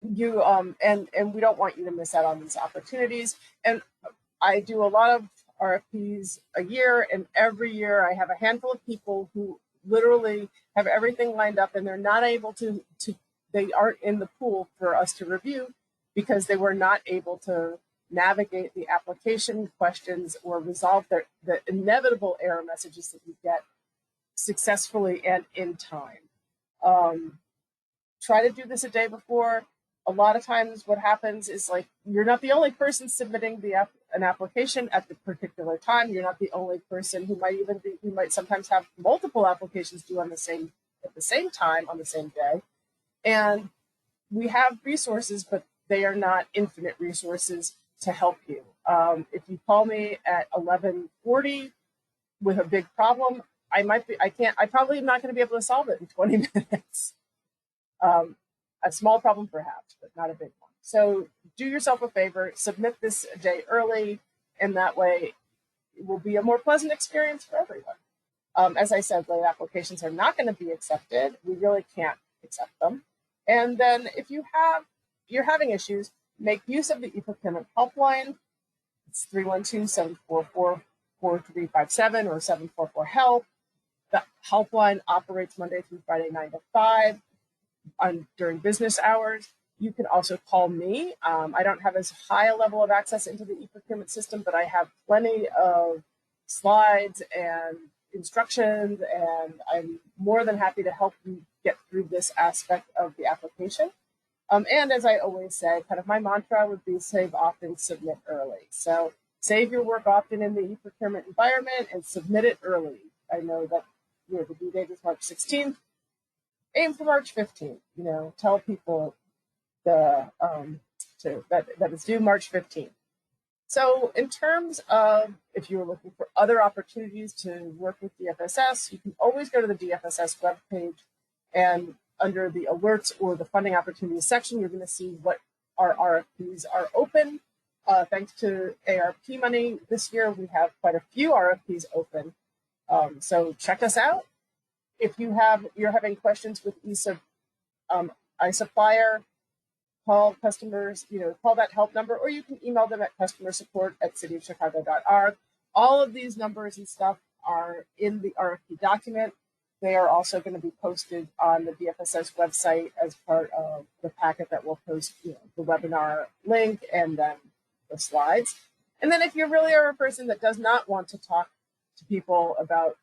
we don't want you to miss out on these opportunities. And I do a lot of RFPs a year, and every year I have a handful of people who literally have everything lined up, and they're not able to they aren't in the pool for us to review because they were not able to navigate the application questions or resolve the inevitable error messages that you get successfully and in time. Try to do this a day before. A lot of times what happens is you're not the only person submitting an application at the particular time. You're not the only person who might sometimes have multiple applications due at the same time on the same day. And we have resources, but they are not infinite resources to help you. If you call me at 11:40 with a big problem, I probably am not going to be able to solve it in 20 minutes. A small problem perhaps, but not a big one. So do yourself a favor, submit this a day early, and that way it will be a more pleasant experience for everyone. As I said, late applications are not going to be accepted. We really can't accept them. And then if you're having issues, make use of the e-procurement helpline. It's 312-744-4357 or 744-HELP. The helpline operates Monday through Friday, 9 to 5 during business hours. You can also call me. I don't have as high a level of access into the e-procurement system, but I have plenty of slides and instructions, and I'm more than happy to help you get through this aspect of the application. And as I always say, kind of my mantra would be save often, submit early. So save your work often in the e-procurement environment and submit it early. I know that the due date is March 16th. Aim for March 15th. Tell people that it's due March 15th. So in terms of if you're looking for other opportunities to work with DFSS, you can always go to the DFSS webpage, and under the alerts or the funding opportunities section, you're going to see what our RFPs are open. Thanks to ARP money this year, we have quite a few RFPs open. So check us out. If you're having questions with iSupplier, call customers, call that help number, or you can email them at customersupport@cityofchicago.org. All of these numbers and stuff are in the RFP document. They are also going to be posted on the DFSS website as part of the packet that will post, the webinar link and then the slides. And then if you really are a person that does not want to talk to people about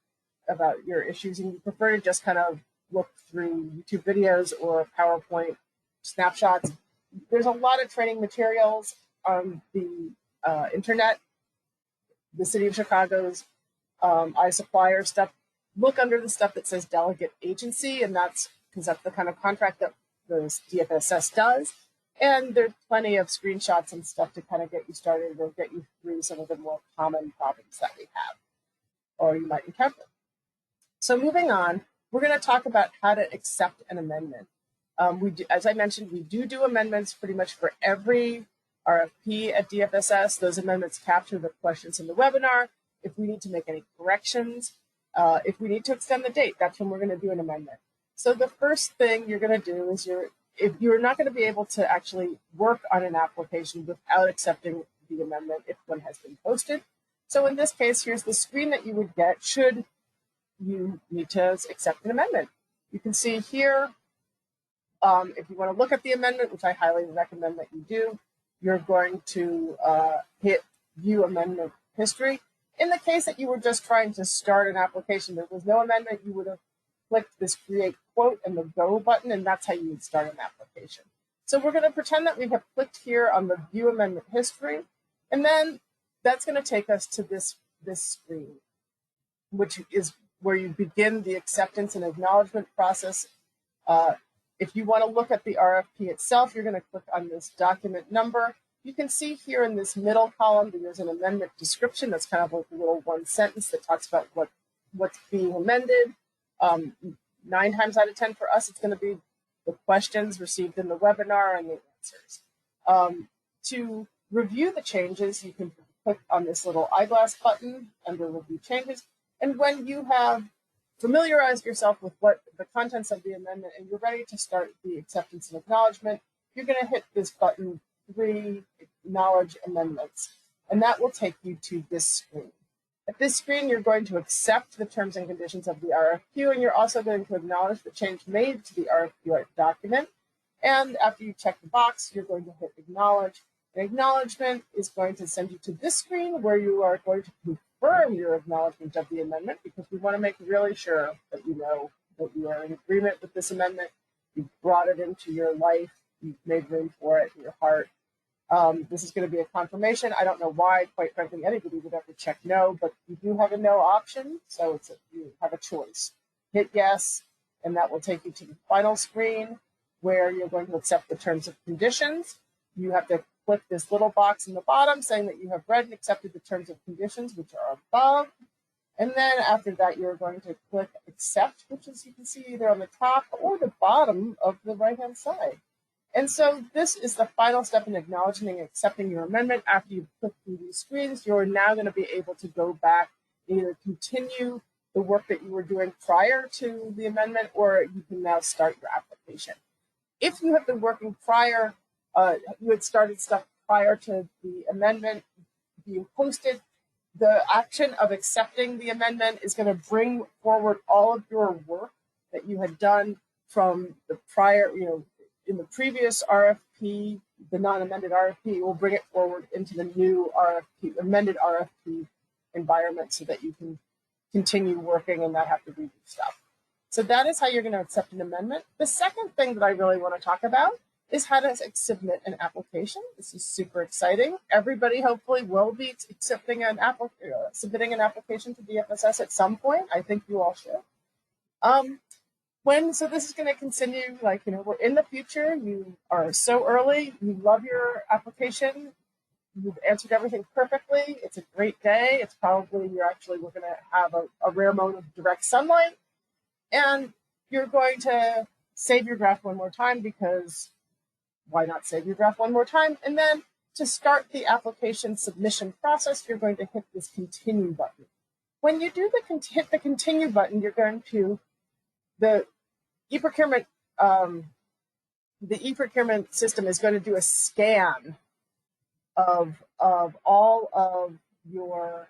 your issues and you prefer to just kind of look through YouTube videos or PowerPoint snapshots, there's a lot of training materials on the internet. The City of Chicago's iSupplier stuff. Look under the stuff that says delegate agency, and that's because that's the kind of contract that the DFSS does. And there's plenty of screenshots and stuff to kind of get you started or get you through some of the more common problems that we have or you might encounter. So moving on, we're going to talk about how to accept an amendment. As I mentioned, we do amendments pretty much for every RFP at DFSS. Those amendments capture the questions in the webinar. If we need to make any corrections, if we need to extend the date, that's when we're going to do an amendment. So the first thing you're going to do is if you're not going to be able to actually work on an application without accepting the amendment if one has been posted. So in this case, here's the screen that you would get should you need to accept an amendment. You can see here, if you want to look at the amendment, which I highly recommend that you do, you're going to hit View Amendment History. In the case that you were just trying to start an application, there was no amendment, you would have clicked this Create Quote and the Go button, and that's how you would start an application. So we're going to pretend that we have clicked here on the View Amendment History, and then that's going to take us to this screen, which is where you begin the acceptance and acknowledgement process. If you want to look at the RFP itself, you're going to click on this document number. You can see here in this middle column, there's an amendment description. That's kind of like a little one sentence that talks about what's being amended. 9 times out of 10 for us, it's going to be the questions received in the webinar and the answers. To review the changes, you can click on this little eyeglass button under Review Changes. And when you have familiarized yourself with what the contents of the amendment and you're ready to start the acceptance and acknowledgement, you're going to hit this button 3, Acknowledge Amendments, and that will take you to this screen. At this screen, you're going to accept the terms and conditions of the RFQ, and you're also going to acknowledge the change made to the RFQ document. And after you check the box, you're going to hit Acknowledge. And acknowledgement is going to send you to this screen where you are going to confirm your acknowledgement of the amendment, because we want to make really sure that you know that you are in agreement with this amendment. You've brought it into your life. You've made room for it in your heart. This is going to be a confirmation. I don't know why, quite frankly, anybody would ever check no, but you do have a no option, so you have a choice. Hit yes, and that will take you to the final screen where you're going to accept the terms and conditions. You have to click this little box in the bottom saying that you have read and accepted the terms and conditions, which are above. And then after that, you're going to click accept, which is you can see either on the top or the bottom of the right-hand side. And so this is the final step in acknowledging and accepting your amendment. After you've clicked through these screens, you're now going to be able to go back and either continue the work that you were doing prior to the amendment, or you can now start your application. If you have been working prior, you had started stuff prior to the amendment being posted, the action of accepting the amendment is going to bring forward all of your work that you had done from the prior, in the previous RFP, the non-amended RFP, will bring it forward into the new RFP, amended RFP environment, so that you can continue working and not have to redo stuff. So that is how you're going to accept an amendment. The second thing that I really want to talk about is how to submit an application. This is super exciting. Everybody hopefully will be submitting an application to DFSS at some point. I think you all should. So this is going to continue, like, we're in the future. You are so early. You love your application. You've answered everything perfectly. It's a great day. It's probably, we're going to have a rare moment of direct sunlight. And you're going to save your draft one more time, because why not save your draft one more time? And then to start the application submission process, you're going to hit this continue button. When you do hit the continue button, you're going to, the e-procurement system is going to do a scan of all of your,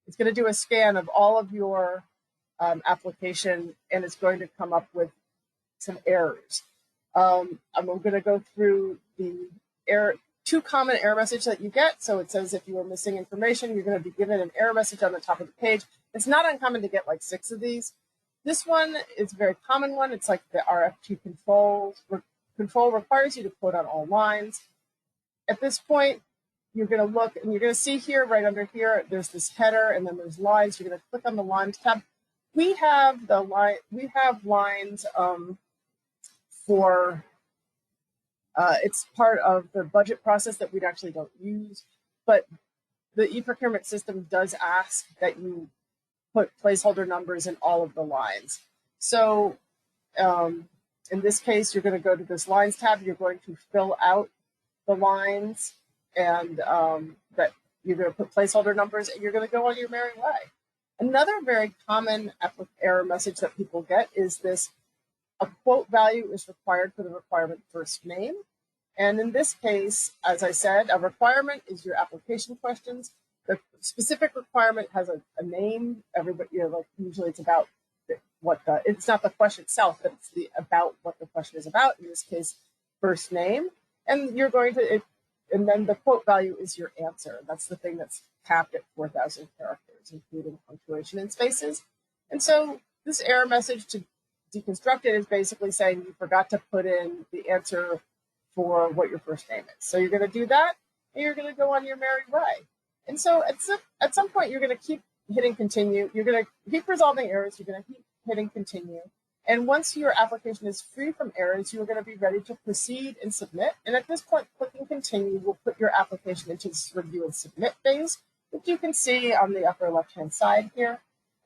it's going to do a scan of all of your application, and it's going to come up with some errors. I'm going to go through the two common error messages that you get. So it says if you are missing information, you're going to be given an error message on the top of the page. It's not uncommon to get like 6 of these. This one is a very common one. It's like the RFT control requires you to quote on all lines. At this point, you're going to look, and you're going to see here, right under here, there's this header, and then there's lines. You're going to click on the lines tab. We have lines for, it's part of the budget process that we actually don't use, but the e-procurement system does ask that you put placeholder numbers in all of the lines. So in this case, you're going to go to this lines tab. You're going to fill out the lines, and that you're going to put placeholder numbers, and you're going to go on your merry way. Another very common error message that people get is this: a quote value is required for the requirement first name. And in this case, as I said, a requirement is your application questions. The specific requirement has a name. Everybody, like usually it's about it's not the question itself, but it's about what the question is about. In this case, first name. And you're going to, and then the quote value is your answer. That's the thing that's capped at 4,000 characters, including punctuation and spaces. And so this error message, to deconstruct it, is basically saying you forgot to put in the answer for what your first name is. So you're going to do that, and you're going to go on your merry way. And so at some point, you're going to keep hitting continue. You're going to keep resolving errors. You're going to keep hitting continue. And once your application is free from errors, you're going to be ready to proceed and submit. And at this point, clicking continue will put your application into this review and submit phase, which you can see on the upper left-hand side here.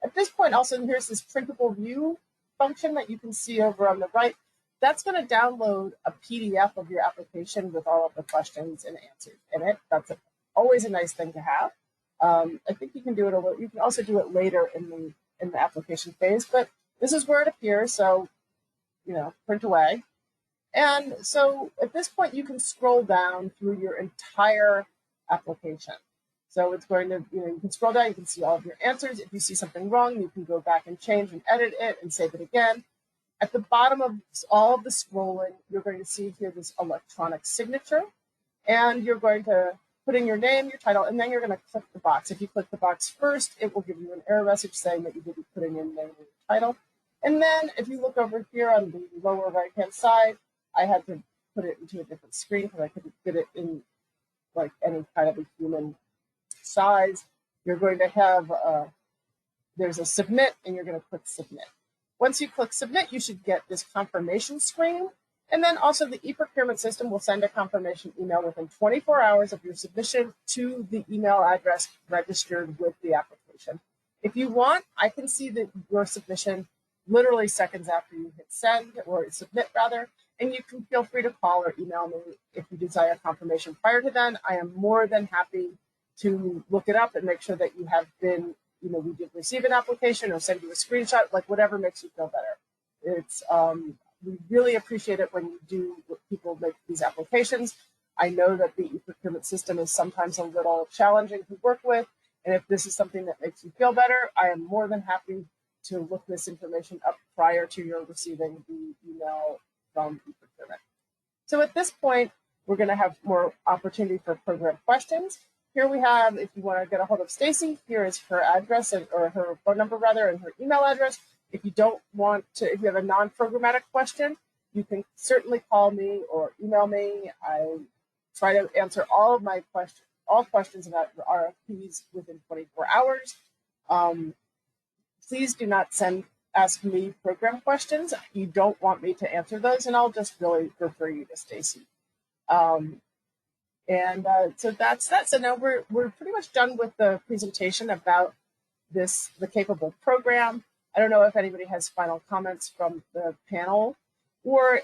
At this point, also, here's this printable view function that you can see over on the right. That's going to download a PDF of your application with all of the questions and answers in it. That's always a nice thing to have. I think you can do it you can also do it later in the application phase, but this is where it appears. So, print away. And so at this point, you can scroll down through your entire application. So it's going to, you can scroll down, you can see all of your answers. If you see something wrong, you can go back and change and edit it and save it again. At the bottom of all of the scrolling, you're going to see here this electronic signature, and you're going to put in your name, your title, and then you're going to click the box. If you click the box first, it will give you an error message saying that you didn't put in your name and your title. And then if you look over here on the lower right-hand side, I had to put it into a different screen because I couldn't fit it in like any kind of a human size. You're going to have, there's a submit, and you're going to click submit. Once you click submit, you should get this confirmation screen. And then also the e-procurement system will send a confirmation email within 24 hours of your submission to the email address registered with the application. If you want, I can see your submission literally seconds after you hit send, or submit rather, and you can feel free to call or email me if you desire confirmation prior to then. I am more than happy to look it up and make sure that you have been, we did receive an application, or send you a screenshot, like whatever makes you feel better. It's, we really appreciate it when people make these applications. I know that the e-procurement system is sometimes a little challenging to work with, and if this is something that makes you feel better, I am more than happy to look this information up prior to your receiving the email from e-procurement. So at this point, we're going to have more opportunity for program questions. here we have, if you want to get a hold of Stacy, here is her address or her phone number rather, and her email address. If you don't want to, if you have a non-programmatic question, you can certainly call me or email me. I try to answer all questions about RFPs within 24 hours. Please do not ask me program questions. You don't want me to answer those, and I'll just really refer you to Stacy. So that's that. So now we're pretty much done with the presentation about the Capable program. I don't know if anybody has final comments from the panel, or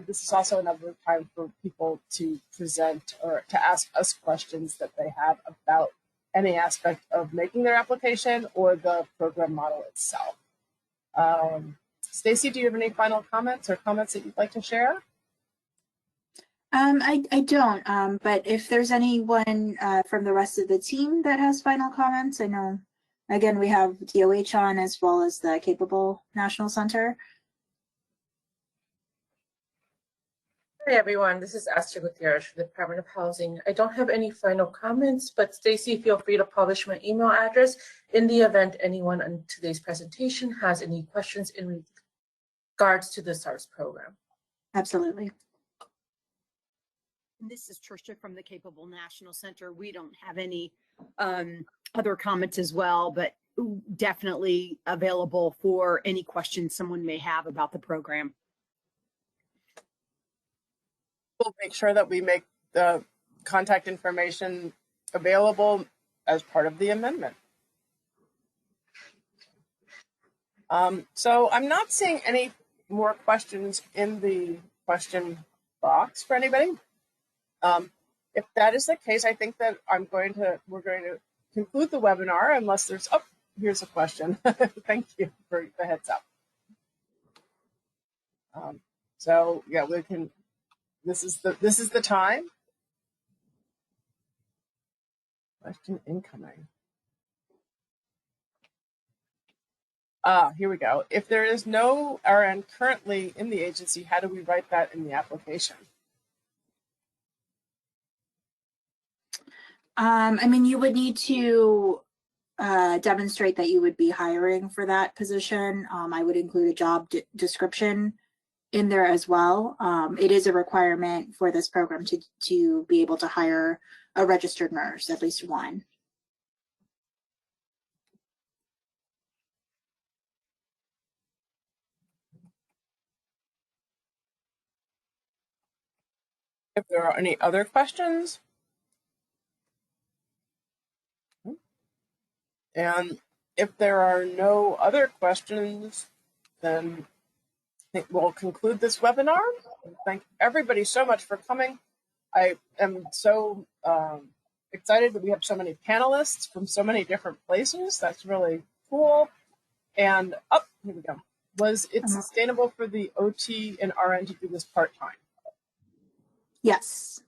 this is also another time for people to present or to ask us questions that they have about any aspect of making their application or the program model itself. Stacy, do you have any final comments or comments that you'd like to share? I don't, but if there's anyone from the rest of the team that has final comments, I know, again, we have DOH on as well as the Capable National Center. Hi everyone, this is Esther Gutierrez from the Department of Housing. I don't have any final comments, but Stacy, feel free to publish my email address in the event anyone on today's presentation has any questions in regards to the SARS program. Absolutely. This is Tricia from the Capable National Center. We don't have any other comments as well, but definitely available for any questions someone may have about the program. We'll make sure that we make the contact information available as part of the amendment. So I'm not seeing any more questions in the question box for anybody. If that is the case, I think that we're going to conclude the webinar unless there's, here's a question. Thank you for the heads up. So yeah, we can, this is the time. Question incoming. Here we go. If there is no RN currently in the agency, how do we write that in the application? I mean, you would need to demonstrate that you would be hiring for that position. I would include a job description in there as well. It is a requirement for this program to be able to hire a registered nurse, at least one. If there are any other questions, and if there are no other questions, then I think we'll conclude this webinar. Thank everybody so much for coming. I am so excited that we have so many panelists from so many different places. That's really cool. And here we go. Was it sustainable for the OT and RN to do this part-time? Yes.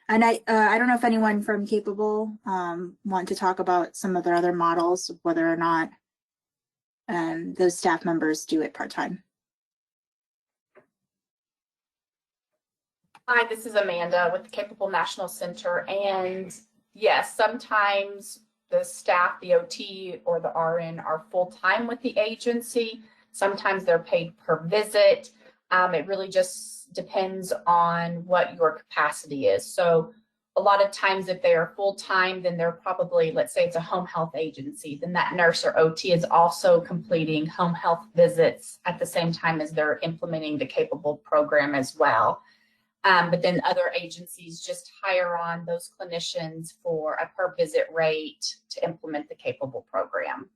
And I don't know if anyone from Capable want to talk about some of their other models, whether or not those staff members do it part-time. Hi, this is Amanda with the Capable National Center. And yes, sometimes the staff, the OT or the RN are full-time with the agency. Sometimes they're paid per visit. It really just depends on what your capacity is. So a lot of times if they are full-time, then they're probably, let's say it's a home health agency, then that nurse or OT is also completing home health visits at the same time as they're implementing the Capable program as well. But then other agencies just hire on those clinicians for a per visit rate to implement the Capable program.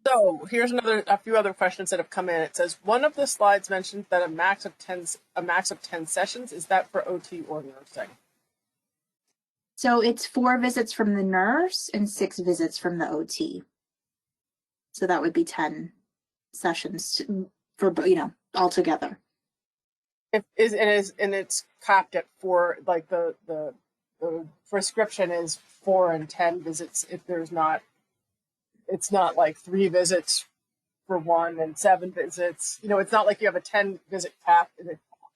So here's a few other questions that have come in. It says one of the slides mentioned that a max of 10 sessions. Is that for OT or nursing? So it's 4 visits from the nurse and 6 visits from the OT. So that would be 10 sessions for, all together. And it's capped at 4, like the prescription is 4 and 10 visits. If there's not, it's not like 3 visits for 1 and 7 visits. You know, it's not like you have a 10 visit cap.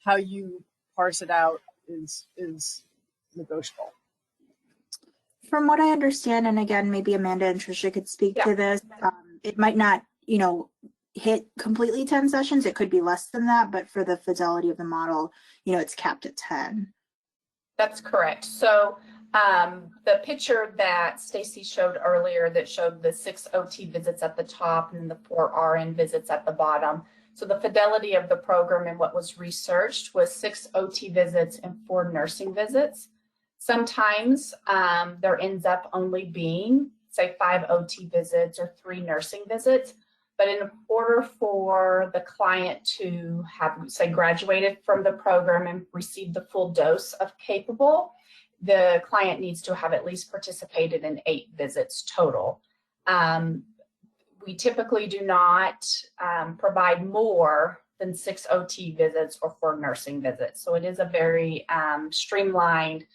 How you parse it out is negotiable. From what I understand, and again, maybe Amanda and Tricia could speak to this, it might not, you know, hit completely 10 sessions. It could be less than that, but for the fidelity of the model, you know, it's capped at 10. That's correct. So the picture that Stacy showed earlier that showed the 6 OT visits at the top and the 4 RN visits at the bottom. So the fidelity of the program and what was researched was 6 OT visits and 4 nursing visits. Sometimes there ends up only being, say, 5 OT visits or 3 nursing visits. But in order for the client to have, say, graduated from the program and received the full dose of Capable, the client needs to have at least participated in 8 visits total. We typically do not provide more than 6 OT visits or 4 nursing visits. So it is a very streamlined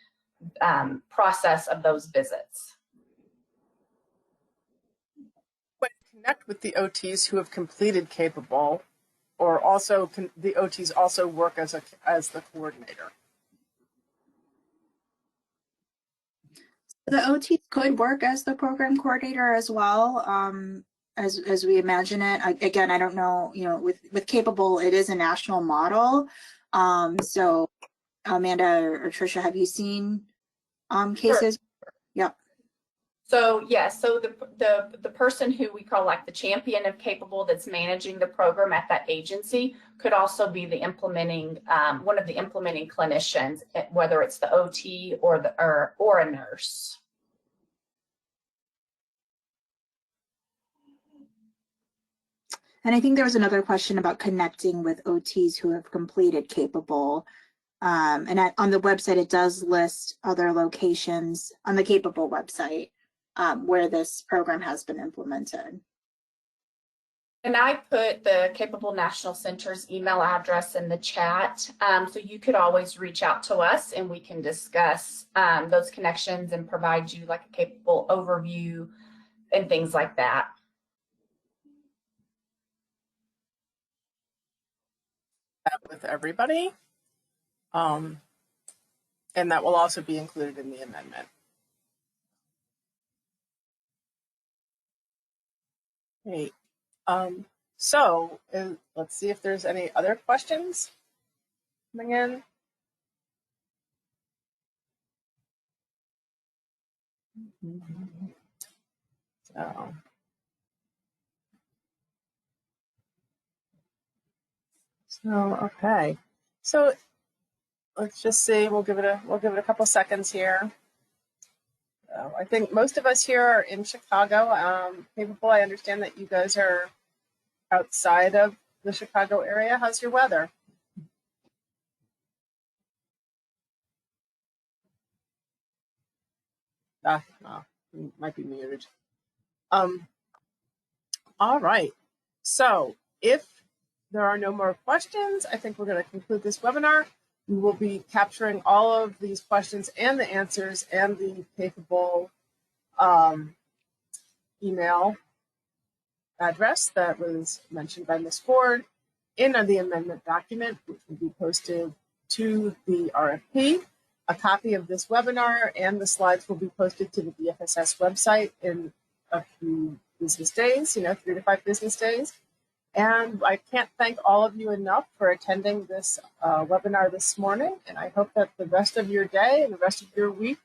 process of those visits. But connect with the OTs who have completed Capable, or also the OTs also work as the coordinator. The OTs could work as the program coordinator as well, as we imagine it. Again, I don't know, you know, with Capable, it is a national model. So Amanda or Tricia, have you seen cases? Sure. Yep. So yes, so the person who we call like the champion of Capable that's managing the program at that agency could also be the implementing one of the implementing clinicians, whether it's the OT or a nurse. And I think there was another question about connecting with OTs who have completed Capable. And on the website, it does list other locations on the Capable website where this program has been implemented. And I put the Capable National Center's email address in the chat, so you could always reach out to us and we can discuss those connections and provide you like a Capable overview and things like that. With everybody, and that will also be included in the amendment. Great. So let's see if there's any other questions coming in. Okay. So let's just see. We'll give it a couple seconds here. I think most of us here are in Chicago. Capable, I understand that you guys are outside of the Chicago area. How's your weather? You might be muted. All right. So if there are no more questions, I think we're going to conclude this webinar. We will be capturing all of these questions and the answers and the Capable email address that was mentioned by Ms. Ford in the amendment document, which will be posted to the RFP. A copy of this webinar and the slides will be posted to the DFSS website in a few business days, 3 to 5 business days. And I can't thank all of you enough for attending this webinar this morning. And I hope that the rest of your day and the rest of your week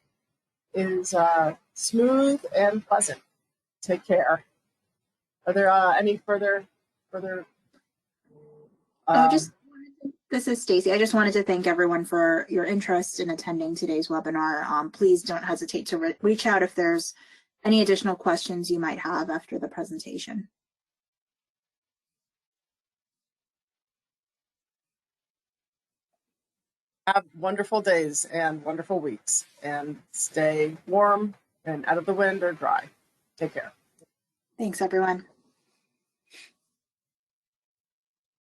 is smooth and pleasant. Take care. Are there any further? This is Stacy. I just wanted to thank everyone for your interest in attending today's webinar. Please don't hesitate to reach out if there's any additional questions you might have after the presentation. Have wonderful days and wonderful weeks, and stay warm and out of the wind or dry. Take care. Thanks, everyone.